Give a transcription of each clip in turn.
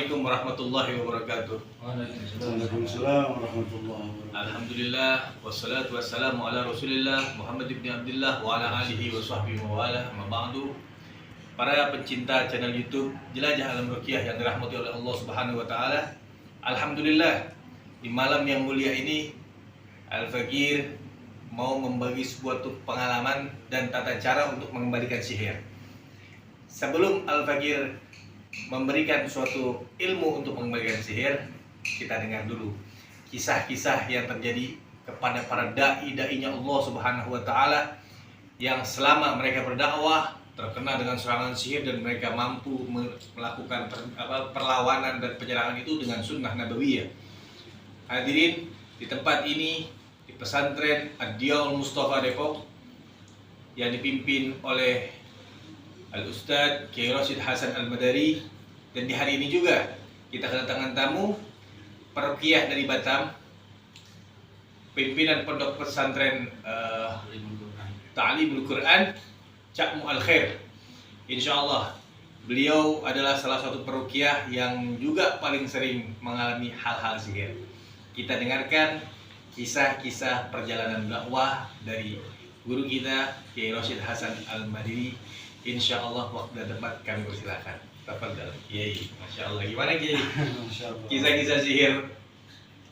Assalamualaikum warahmatullahi wabarakatuh. Waalaikumsalam warahmatullahi wabarakatuh. Alhamdulillah wassalatu wassalamu ala Rasulillah Muhammad ibn Abdullah wa ala alihi wa sahbihi wa wala. Amma ba'du. Para pencinta channel YouTube Jelajah Alam Ruqyah yang dirahmati oleh Allah Subhanahu wa taala. Alhamdulillah di malam yang mulia ini Al-Fakir mau membagi sebuah pengalaman dan tata cara untuk mengembalikan sihir. Sebelum Al-Fakir memberikan suatu ilmu untuk mengembalikan sihir, kita dengar dulu kisah-kisah yang terjadi kepada para dai-dainya Allah Subhanahu wa taala yang selama mereka berdakwah terkena dengan serangan sihir dan mereka mampu melakukan perlawanan dan penyerangan itu dengan sunnah nabawiyah. Hadirin, di tempat ini di pesantren Ad-Diyaul Mustafa Depok yang dipimpin oleh Al-Ustadz Kiai Rashid Hasan Al-Madari, dan di hari ini juga kita kedatangan tamu Parokiah dari Batam, pimpinan pondok pesantren Ta'limul Quran Cak Mu'al Khair. Insyaallah beliau adalah salah satu parokiah yang juga paling sering mengalami hal-hal sihir. Kita dengarkan kisah-kisah perjalanan dakwah dari guru kita Kiai Rashid Hasan Al-Madari. Insyaallah waktu dan tempat kami persilakan. Tafadhal Kiai. Masyaallah, gimana Kiai? Kisah-kisah sihir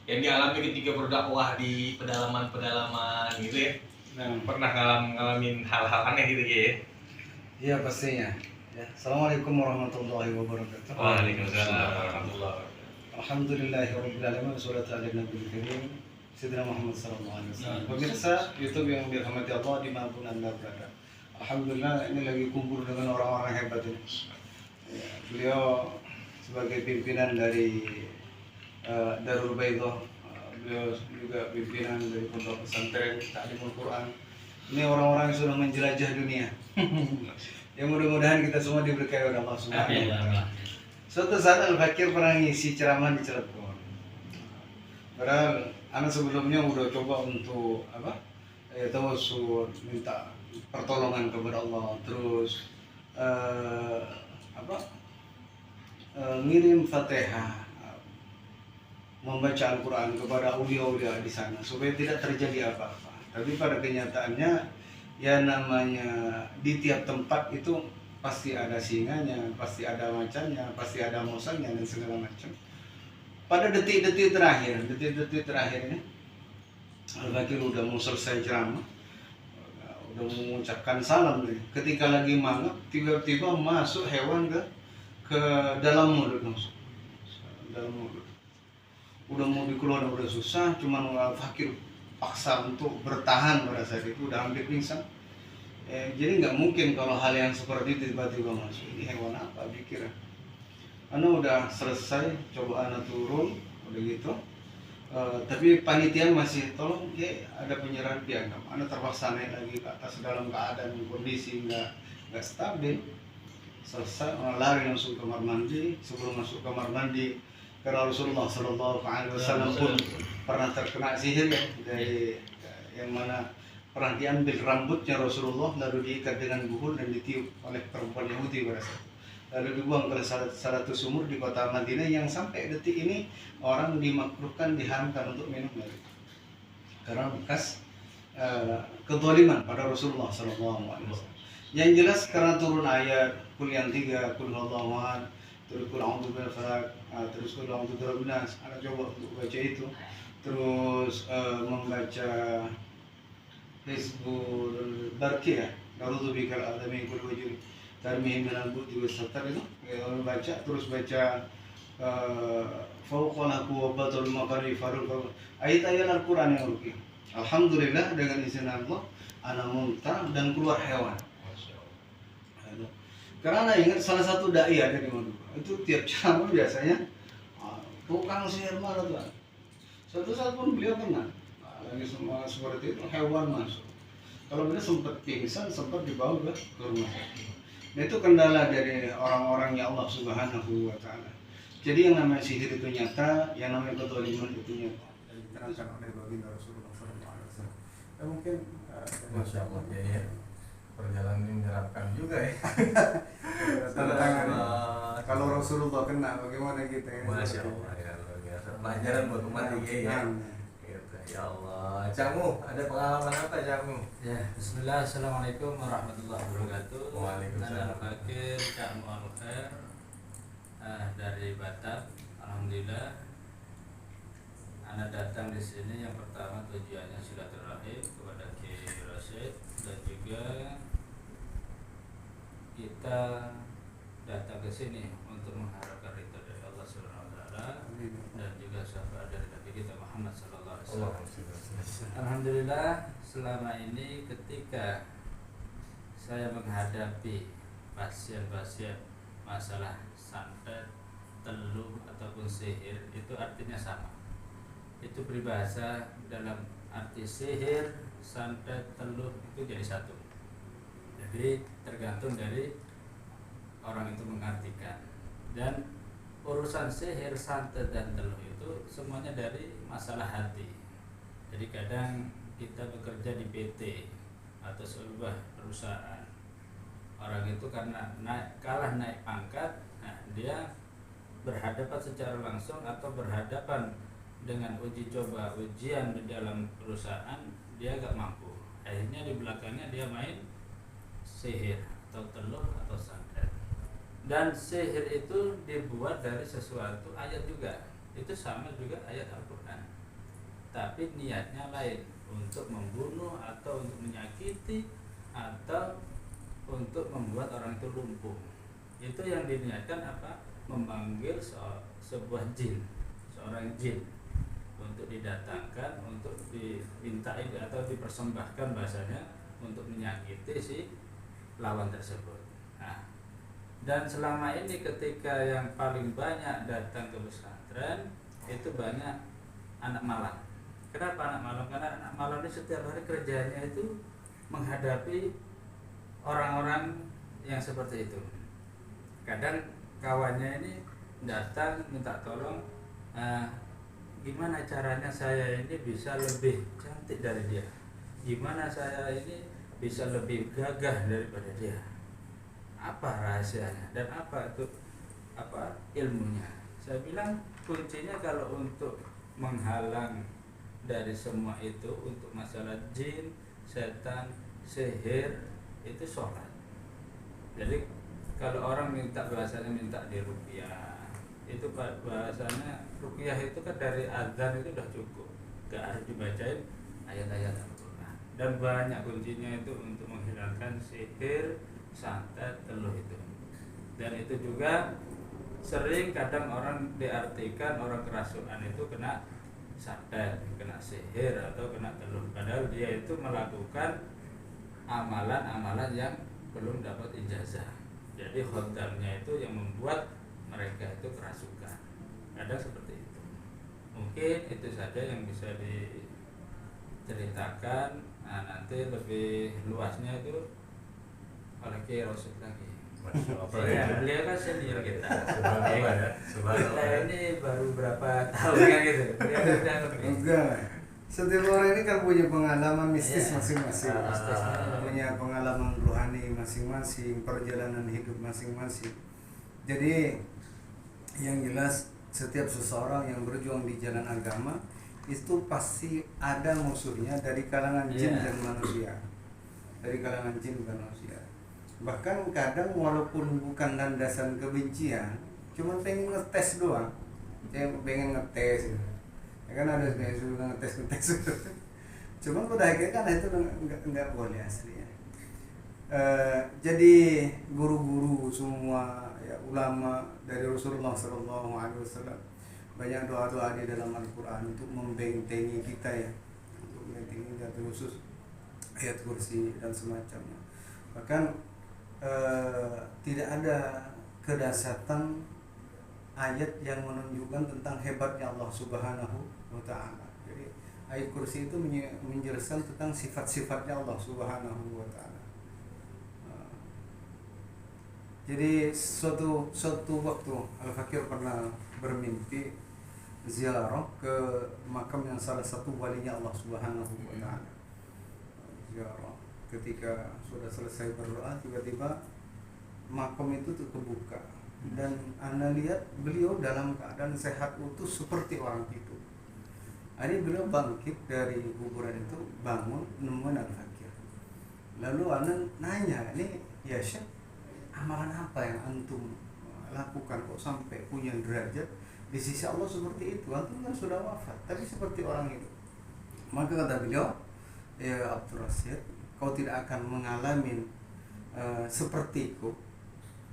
yang dialami ketika berdakwah di pedalaman-pedalaman gitu ya. Pernah ngalamin hal-hal aneh gitu Kiai? Iya pastinya. Ya. Assalamualaikum warahmatullahi wabarakatuh. Waalaikumsalam warahmatullahi wabarakatuh. Alhamdulillahirabbil alamin, wassalatu ala nabiyil karim Sayyidina Muhammad sallallahu alaihi wasallam. Pemirsa YouTube yang dirahmati Allah dimanapun Anda berada. Alhamdulillah ini lagi kumpul dengan orang-orang hebat ini. Ya, beliau sebagai pimpinan dari Darul Baydhah, beliau juga pimpinan dari pondok pesantren Ta'limul Quran. Ini orang-orang yang sudah menjelajah dunia. Ya mudah-mudahan kita semua diberkahi oleh Allah Subhanahu wa taala. Suatu saat Al-Fakir pernah ngisi ceramah di Cirebon. Padahal anak sebelumnya udah coba untuk tawassul, minta pertolongan kepada Allah, terus ngirim Fatihah, membaca Al-Quran kepada aulia-aulia di sana supaya tidak terjadi apa-apa. Tapi pada kenyataannya ya namanya di tiap tempat itu pasti ada singanya, pasti ada macannya, pasti ada musangnya dan segala macam. Pada detik-detik terakhir ini Al-Fakir udah mau selesai ceramah, udah mengucapkan salam nih. Ketika lagi mangap, tiba-tiba masuk hewan ke dalam mulut langsung. Dalam mulut. Udah mau dikeluarkan udah susah, cuman Al-Fakir paksa untuk bertahan pada saat itu, udah hampir pingsan. Jadi nggak mungkin kalau hal yang seperti itu tiba-tiba masuk. Ini hewan apa pikir? Anu udah selesai, coba Anu turun, udah gitu. Tapi panitia masih tolong ya, ada penyerahan piagam. Anda terpaksa naik lagi ke atas dalam keadaan kondisi nggak stabil. Selesai lari langsung ke kamar mandi. Sebelum masuk kamar mandi, karena Rasulullah Shallallahu Alaihi Wasallam pun pernah terkena sihir ya, dari yang mana pernah diambil rambutnya Rasulullah lalu diikat dengan buhul dan ditiup oleh perempuan Yahudi pada saat itu. Lalu dibuang ke salah satu sumur di kota Madinah yang sampai detik ini orang dimakruhkan, diharamkan untuk minum dari itu karena bekas kezaliman pada Rasulullah SAW. Yang jelas karena turun ayat Qul yang 3, Qul huwallahu ahad, terus Qul a'udzu birabbil falaq, terus Qul a'udzu birabbin nas. Ana coba untuk baca itu, terus membaca Hizbul Barqiyah, A'udzu bikal adami kul wajib tarmihim minal bu'di was satar itu baca, terus baca fauqal wa batul maqari farul ayat-ayat Al-Qur'an yang ruqyah. Alhamdulillah dengan izin Allah ana muntah dan keluar hewan. Karena ingat salah satu dai ada di Madura. Itu tiap ceramah biasanya tukang sihir mana tuh. Suatu saat pun beliau kena lagi semua seperti itu, hewan masuk. Kalau beliau sempat pingsan, sempat dibawa ke rumah sakit. Nah, itu kendala dari orang-orangnya Allah Subhanahu wa taala. Jadi yang namanya sihir itu nyata, yang namanya kezaliman itu nyata. Dan diterangkan oleh baginda Rasulullah SAW. Ya mungkin Masya Allah ya. perjalanan ini menyeramkan juga ya. Tantangan. Subhanallah. Kalau Rasulullah kena, bagaimana kita ya? Masya Allah ya, luar biasa. Pelajaran buat umat ini ya. Gitu. Ya Allah. Camu, ada pengalaman apa Camu? Ya, bismillah, assalamualaikum warahmatullahi wabarakatuh. Waalaikumsalam. Nana Fakir, Cak Muhammad Khair dari Batam. Alhamdulillah, Anda datang di sini yang pertama tujuannya silaturahim kepada Kiai Rasyid dan juga kita datang ke sini untuk mengharapkan ridho dari Allah Subhanahu wa taala dan juga syafaat dari Nabi kita Muhammad sallallahu alaihi wasallam. Alhamdulillah, selama ini ketika saya menghadapi pasien-pasien masalah santet, teluh ataupun sihir, itu artinya sama. Itu peribahasa dalam arti sihir, santet, teluh itu jadi satu. Jadi tergantung dari orang itu mengartikan. Dan urusan sihir, santet dan teluh itu semuanya dari masalah hati. Jadi kadang kita bekerja di PT atau sebuah perusahaan, orang itu karena kalah naik pangkat, nah dia berhadapan secara langsung atau berhadapan dengan uji coba ujian di dalam perusahaan, dia gak mampu. Akhirnya di belakangnya dia main sihir atau teluh atau santet. Dan sihir itu dibuat dari sesuatu ayat juga, itu sama juga ayat Al-Quran, tapi niatnya lain, untuk membunuh atau untuk menyakiti atau untuk membuat orang itu lumpuh. Itu yang diniatkan apa? Memanggil sebuah jin, seorang jin untuk didatangkan, untuk dimintain atau dipersembahkan bahasanya untuk menyakiti si lawan tersebut. Nah, dan selama ini ketika yang paling banyak datang ke pesantren itu banyak anak malam. Kenapa anak malam? Karena anak malam ini setiap hari kerjanya itu menghadapi orang-orang yang seperti itu. Kadang kawannya ini datang minta tolong, gimana caranya saya ini bisa lebih cantik dari dia, gimana saya ini bisa lebih gagah daripada dia, apa rahasianya dan apa itu ilmunya. Saya bilang kuncinya kalau untuk menghalang dari semua itu, untuk masalah jin, setan, sihir, itu sholat. Jadi kalau orang minta bahasanya minta diruqyah, itu bahasanya ruqyah itu kan dari azan itu udah cukup, gak harus dibacain ayat-ayat Al-Quran. Dan banyak kuncinya itu untuk menghilangkan sihir, santet, teluh itu. Dan itu juga sering kadang orang diartikan orang kerasukan itu kena santet, kena sihir atau kena teluh, padahal dia itu melakukan amalan-amalan yang belum dapat ijazah. Jadi khodamnya itu yang membuat mereka itu kerasukan. Kadang seperti itu. Mungkin itu saja yang bisa diceritakan. Nah, nanti lebih luasnya itu oleh Kiai Rasyid lagi. Beliau kan senior kita. Subhanallah ya. Kita ini baru berapa tahun kan gitu. Dia udah ngerti. Enggak. Setiap orang ini kan punya pengalaman mistis Iya. masing-masing, Mistisnya. punya pengalaman rohani masing-masing, perjalanan hidup masing-masing. Jadi yang jelas setiap seseorang yang berjuang di jalan agama itu pasti ada musuhnya dari kalangan jin Iya. dan manusia, dari kalangan jin dan manusia. Bahkan kadang walaupun bukan landasan kebencian, cuma pengen ngetes doang, pengen ngetes. Ya kan ada yang sudah ngetes. Cuman pada akhirnya kan itu nggak boleh aslinya. Jadi guru-guru semua, ya ulama dari Rasulullah SAW banyak doa-doa di dalam Al-Quran untuk membentengi kita ya, untuk membentengi kita, khusus ayat kursi dan semacamnya. Bahkan tidak ada kedasatan ayat yang menunjukkan tentang hebatnya Allah Subhanahu wa Ta'ala. Jadi ayat kursi itu menjelaskan tentang sifat-sifatnya Allah Subhanahu wa Ta'ala. Jadi suatu waktu Al-Fakir pernah bermimpi ziarah ke makam yang salah satu walinya Allah Subhanahu wa Ta'ala. Ziarah ketika sudah selesai berdoa tiba-tiba makom itu tuh kebuka dan Anda lihat beliau dalam keadaan sehat utuh seperti orang hidup. Ini beliau bangkit dari kuburan itu, bangun, nemuin Al-Fakir. Lalu Anda nanya, ini ya Syekh, amalan apa yang antum lakukan kok sampai punya derajat di sisi Allah seperti itu? Antum kan sudah wafat, tapi seperti orang itu. Maka kata beliau, ya Abdul Rasyid, kau tidak akan mengalami sepertiku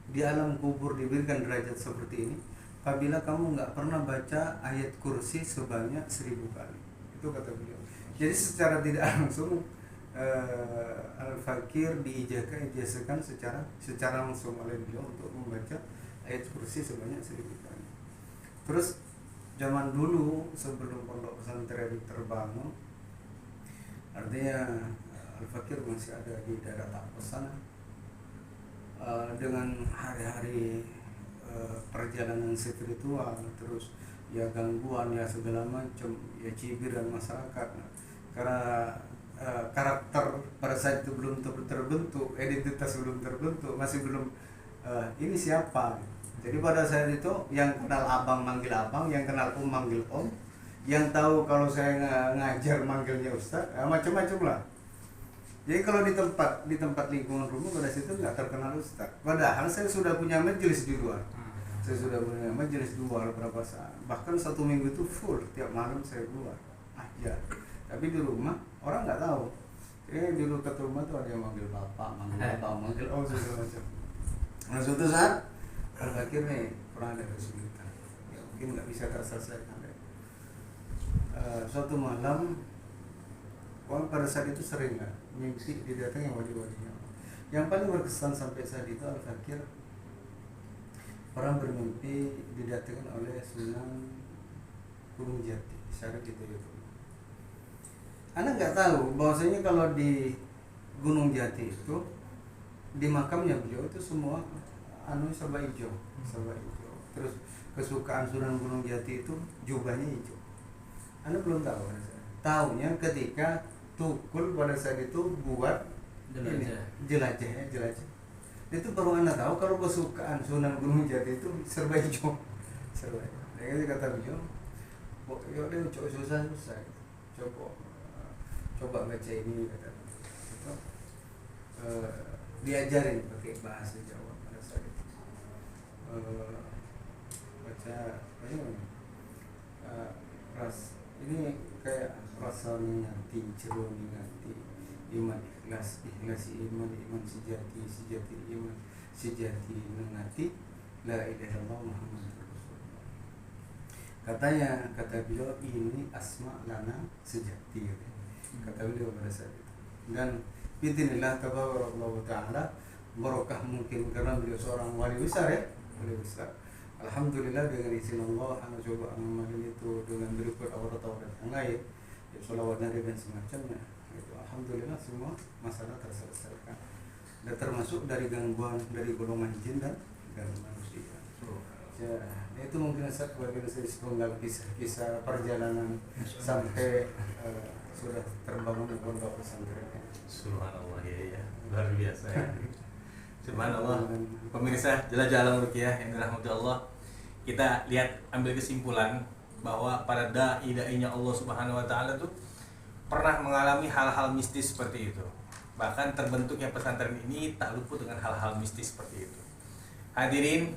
di alam kubur diberikan derajat seperti ini apabila kamu nggak pernah baca ayat kursi sebanyak 1000 kali. Itu kata beliau. Jadi secara tidak langsung Al-Fakir diijazahkan secara langsung oleh beliau untuk membaca ayat kursi sebanyak 1000 kali. Terus zaman dulu sebelum pondok pesantren terbangun, artinya Al-Fakir masih ada di daerah Tapos sana, dengan hari-hari perjalanan spiritual, terus ya gangguan ya segala macam, ya cibiran masyarakat. Karena karakter pada saat itu belum terbentuk, identitas belum terbentuk, masih belum ini siapa. Jadi pada saat itu yang kenal abang manggil abang, yang kenal manggil om, yang tahu kalau saya ngajar manggilnya ustaz, macam-macam lah. Jadi kalau di tempat lingkungan rumah pada situ nggak terkenal ustaz. Padahal saya sudah punya majelis di luar. Saya sudah punya majelis di luar berapa saat. Bahkan 1 minggu itu full, tiap malam saya keluar ajar. Tapi di rumah orang nggak tahu. Di dekat rumah tuh ada yang manggil bapak, manggil om segala macam. Nah suatu saat Al-Fakir nih pernah ada kesulitan. Ya, mungkin nggak bisa terselesaikan. Suatu malam, orang pada saat itu sering nggak mimpi didatangi wali-walinya. Yang paling berkesan sampai saat itu Al-Fakir orang bermimpi didatangi oleh Sunan Gunung Jati, Syarif itu. Anda nggak tahu bahwasanya kalau di Gunung Jati itu di makamnya beliau itu semua serba hijau. Terus kesukaan Sunan Gunung Jati itu jubahnya hijau. Anda belum tahu. Tahunya ketika Tukul pada saat itu buat jelajah. Itu baru Anda tahu kalau kesukaan Sunan Gunung Jati itu serba hijau. Jadi kata beliau, ya udah susah. Coba baca ini kata. Itu diajarin pakai bahasa Jawa pada saat itu. Baca ini kayak rasanya nganti jeroni nganti iman ikhlas iman sejati iman sejati nganti la ilaha illallah Muhammadur Rasulullah. Kata beliau ini asma lana sejati, kata beliau pada saat itu. Dan bismillah tabarakallah taala barokah mungkin karena beliau seorang wali besar ya, wali besar. Alhamdulillah dengan izin Allah, anak coba amalin itu dengan berikut aurat-aurat yang lain, ya sholawat nabi dan semacamnya. Itu alhamdulillah semua masalah terselesaikan. Dan termasuk dari gangguan dari golongan jin dan manusia. Ya, itu mungkin sebagai sepenggal kisah perjalanan sampai sudah terbangun di pondok pesantren. Subhanallah ya, luar biasa ya. Subhanallah. Pemirsa Jelajah Alam Ruqyah yang dirahmati Allah, kita lihat ambil kesimpulan bahwa para dai-dainya Allah Subhanahu wa taala tuh pernah mengalami hal-hal mistis seperti itu. Bahkan terbentuknya pesantren ini tak luput dengan hal-hal mistis seperti itu. Hadirin,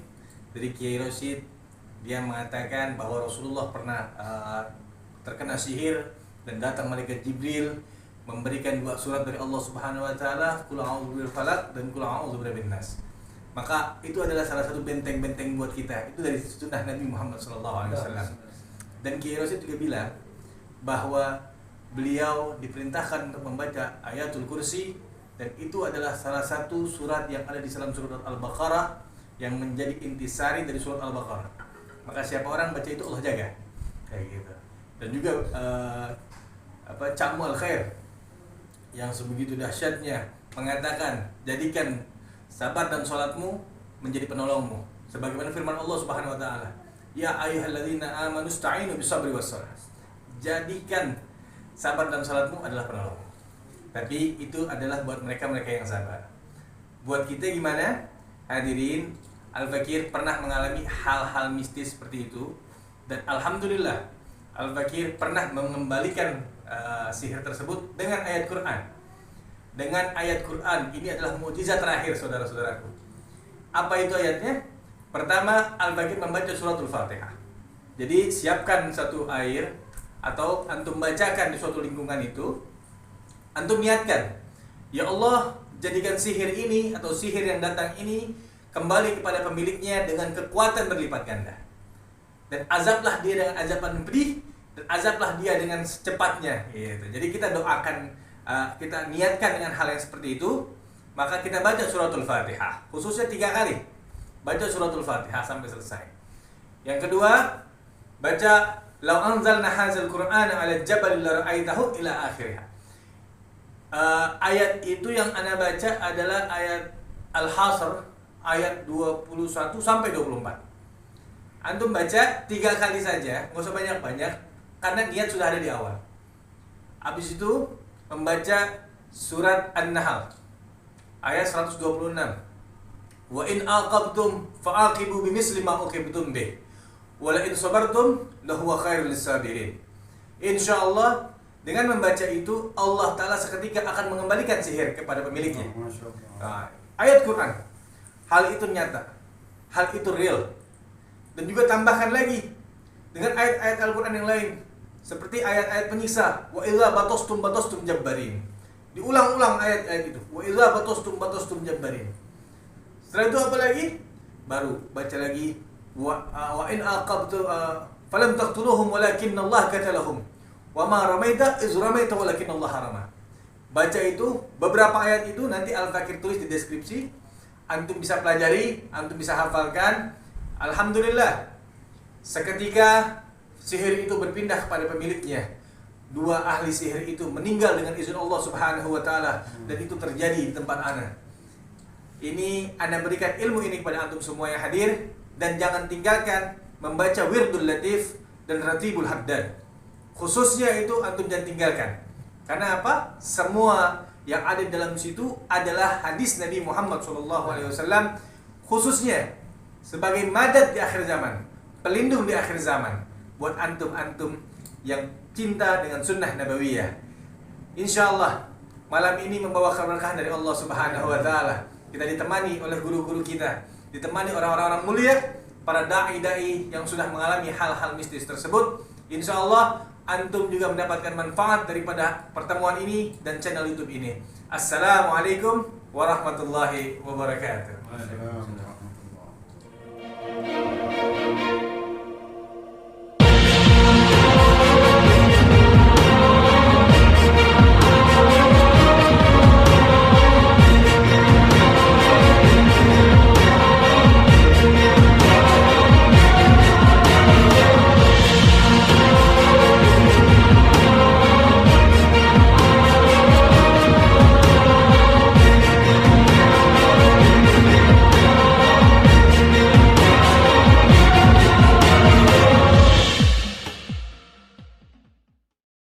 dari Kiai Rosyid, dia mengatakan bahwa Rasulullah pernah terkena sihir dan datang malaikat Jibril memberikan 2 surat dari Allah Subhanahu wa taala, Qul a'udzu birabbil falaq dan Qul a'udzu birabbin nas. Maka itu adalah salah satu benteng-benteng buat kita. Itu dari sunnah Nabi Muhammad SAW. Dan Kiai Rosyid juga bilang bahwa beliau diperintahkan untuk membaca ayatul kursi, dan itu adalah salah satu surat yang ada di dalam surat Al-Baqarah yang menjadi intisari dari surat Al-Baqarah. Maka siapa orang baca itu Allah jaga, kayak gitu. Dan juga Camu Al-Khair yang sebegitu dahsyatnya mengatakan, jadikan sabar dan sholatmu menjadi penolongmu, sebagaimana firman Allah Subhanahu wa taala, ya ayyuhalladzina amanu ista'inu bisabri wassalah. Jadikan sabar dan sholatmu adalah penolongmu. Tapi itu adalah buat mereka-mereka yang sabar. Buat kita gimana? Hadirin, Al-Fakir pernah mengalami hal-hal mistis seperti itu. Dan Alhamdulillah, Al-Fakir pernah mengembalikan sihir tersebut dengan ayat Quran. Dengan ayat Quran, ini adalah mukjizat terakhir saudara-saudaraku. Apa itu ayatnya? Pertama, Al-Fakir membaca suratul Fatihah. Jadi siapkan satu air atau antum bacakan di suatu lingkungan itu. Antum niatkan, ya Allah, jadikan sihir ini atau sihir yang datang ini kembali kepada pemiliknya dengan kekuatan berlipat ganda. Dan azablah dia dengan azaban pedih, dan azablah dia dengan secepatnya. Gitu. Jadi kita doakan, kita niatkan dengan hal yang seperti itu. Maka kita baca suratul Fatihah, khususnya 3 kali. Baca suratul Fatihah sampai selesai. Yang kedua, baca Lau anzalna hadzal Qur'ana 'ala jabal la ra'aitahu ila akhirih. Ayat itu yang Anda baca adalah ayat Al-Hasr ayat 21 sampai 24. Antum baca 3 kali saja, nggak usah banyak-banyak, karena niat sudah ada di awal. Habis itu membaca surat An-Nahl ayat 126. Wa in aqabtum fa'aqibu bimisli ma uqibtum bih. Wa la in sabartum lahuwa khairul lisabirin. Insyaallah dengan membaca itu Allah Ta'ala seketika akan mengembalikan sihir kepada pemiliknya. Nah, ayat Quran, hal itu nyata, hal itu real. Dan juga tambahkan lagi dengan ayat-ayat Al-Quran yang lain, seperti ayat-ayat penyiksa, wa idza batostum jabbarin. Diulang-ulang ayat-ayat itu, wa idza batostum jabbarin. Setelah itu apa lagi? Baru baca lagi wa in aqabtu falam taqtuluhum walakinnallaha qatalahum. Wa ma ramaita iz ramaita walakinnallaha rama. Baca itu, beberapa ayat itu nanti Al-Fakir tulis di deskripsi. Antum bisa pelajari, antum bisa hafalkan. Alhamdulillah, seketika sihir itu berpindah kepada pemiliknya. 2 ahli sihir itu meninggal dengan izin Allah Subhanahu wa taala, dan itu terjadi di tempat ana. Ini Anda berikan ilmu ini kepada antum semua yang hadir, dan jangan tinggalkan membaca Wirdul Latif dan Ratibul Haddad. Khususnya itu antum jangan tinggalkan. Karena apa? Semua yang ada dalam situ adalah hadis Nabi Muhammad SAW, khususnya sebagai madad di akhir zaman, pelindung di akhir zaman buat antum-antum yang cinta dengan sunnah nabawiyah. Insyaallah malam ini membawa keberkahan dari Allah Subhanahu wa taala. Kita ditemani oleh guru-guru kita, ditemani orang-orang mulia, para dai-dai yang sudah mengalami hal-hal mistis tersebut. Insyaallah antum juga mendapatkan manfaat daripada pertemuan ini dan channel YouTube ini. Assalamualaikum warahmatullahi wabarakatuh.